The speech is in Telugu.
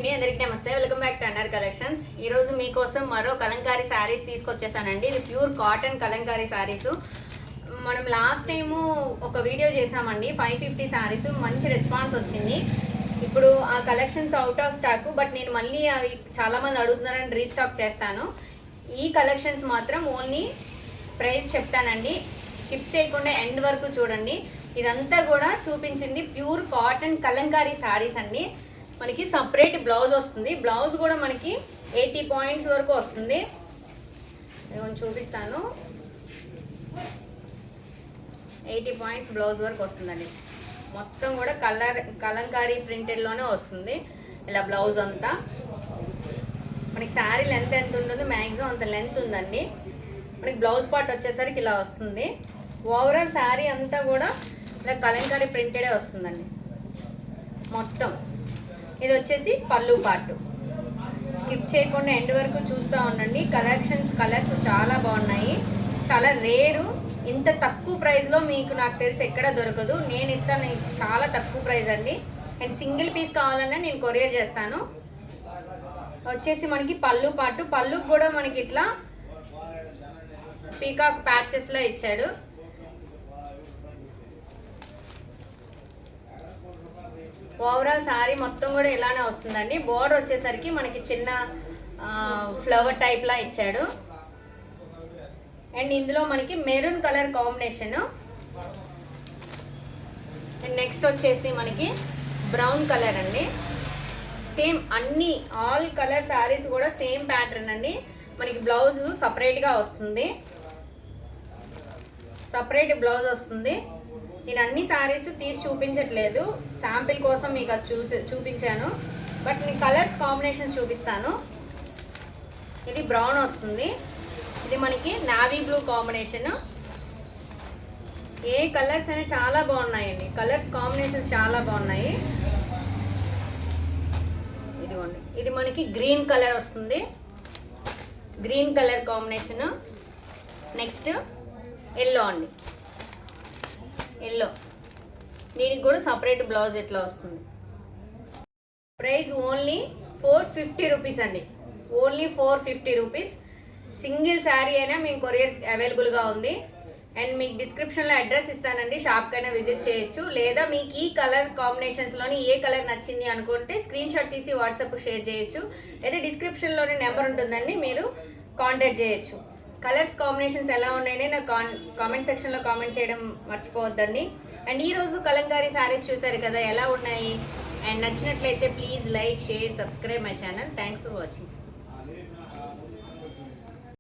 అండి, అందరికీ నమస్తే. వెల్కమ్ బ్యాక్ టు అన్నర్ కలెక్షన్స్. ఈ రోజు మీకోసం మరో కలంకారీ శారీస్ తీసుకొచ్చేసానండి. ఇది ప్యూర్ కాటన్ కలంకారీ శారీస్. మనం లాస్ట్ టైము ఒక వీడియో చేసామండి, 550 శారీస్. మంచి రెస్పాన్స్ వచ్చింది. ఇప్పుడు ఆ collections out of stock, but నేను మళ్ళీ అవి చాలామంది అడుగుతున్నారని రీస్టాక్ చేస్తాను. ఈ కలెక్షన్స్ మాత్రం ఓన్లీ ప్రైస్ చెప్తానండి, స్కిప్ చేయకుండా ఎండ్ వరకు చూడండి. ఇదంతా కూడా చూపించింది ప్యూర్ కాటన్ కలంకారీ శారీస్ అండి. మనకి సపరేట్ బ్లౌజ్ వస్తుంది. బ్లౌజ్ కూడా మనకి 80 పాయింట్స్ వరకు వస్తుంది. నేను చూపిస్తాను. 80 పాయింట్స్ బ్లౌజ్ వరకు వస్తుందండి. మొత్తం కూడా కలంకారీ ప్రింటెడ్లోనే వస్తుంది. ఇలా బ్లౌజ్ అంతా మనకి శారీ లెంత్ ఎంత ఉంటుందో మ్యాక్సిమం అంత లెంత్ ఉందండి. మనకి బ్లౌజ్ పార్ట్ వచ్చేసరికి ఇలా వస్తుంది. ఓవరాల్ శారీ అంతా కూడా ఇలా కలంకారీ ప్రింటెడే వస్తుందండి మొత్తం. ఇది వచ్చేసి పళ్ళు పార్ట్. స్కిప్ చేయకుండా ఎండ్ వరకు చూస్తూ ఉండండి. కలర్స్ చాలా బాగున్నాయి, చాలా రేరు. ఇంత తక్కువ ప్రైస్లో మీకు నాకు తెలిసి ఎక్కడ దొరకదు. నేను ఇస్తాను చాలా తక్కువ ప్రైస్ అండి. అండ్ సింగిల్ పీస్ కావాలన్నా నేను కొరియర్ చేస్తాను. వచ్చేసి మనకి పళ్ళు పార్ట్. పళ్ళుకి కూడా మనకి ఇట్లా పీకాక్ ప్యాచెస్లో ఇచ్చాడు. ఓవరాల్ శారీ మొత్తం కూడా ఇలానే వస్తుందండి. బోర్డర్ వచ్చేసరికి మనకి చిన్న ఫ్లవర్ టైప్లా ఇచ్చాడు. అండ్ ఇందులో మనకి maroon colour combination. And next వచ్చేసి మనకి బ్రౌన్ కలర్ అండి. సేమ్ అన్ని ఆల్ కలర్ శారీస్ కూడా సేమ్ ప్యాటర్న్ అండి. మనకి బ్లౌజ్ సపరేట్గా వస్తుంది, సపరేట్ బ్లౌజ్ వస్తుంది. నేను అన్ని శారీస్ తీసి చూపించట్లేదు, శాంపిల్ కోసం మీకు అది చూపించాను. బట్ నేను కలర్స్ కాంబినేషన్స్ చూపిస్తాను. ఇది బ్రౌన్ వస్తుంది, ఇది మనకి నావీ బ్లూ కాంబినేషన్. ఏ కలర్స్ అనేవి చాలా బాగున్నాయండి, కలర్స్ కాంబినేషన్స్ చాలా బాగున్నాయి. ఇదిగోండి, ఇది మనకి గ్రీన్ కలర్ వస్తుంది, green colour combination. Next yellow అండి, ఎల్లో. దీనికి కూడా సపరేట్ బ్లౌజ్ ఎట్లా వస్తుంది. ప్రైస్ ఓన్లీ 450 రూపీస్ అండి, ఓన్లీ 450 రూపీస్. సింగిల్ శారీ అయినా మీకు కొరియర్ అవైలబుల్గా ఉంది. అండ్ మీకు డిస్క్రిప్షన్లో అడ్రస్ ఇస్తానండి, షాప్కైనా విజిట్ చేయొచ్చు. లేదా మీకు ఈ కలర్ కాంబినేషన్స్లోని ఏ కలర్ నచ్చింది అనుకుంటే స్క్రీన్ షాట్ తీసి వాట్సాప్ షేర్ చేయొచ్చు. లేదా డిస్క్రిప్షన్లోనే నెంబర్ ఉంటుందండి, మీరు కాంటాక్ట్ చేయొచ్చు. కలర్స్ కాంబినేషన్స్ ఎలా ఉన్నాయని నాకు కామెంట్ సెక్షన్లో కామెంట్ చేయడం మర్చిపోవద్దండి. అండ్ ఈరోజు కలంకారీ శారీస్ చూసారు కదా ఎలా ఉన్నాయి. అండ్ నచ్చినట్లయితే please like, share, subscribe my channel. Thanks for watching.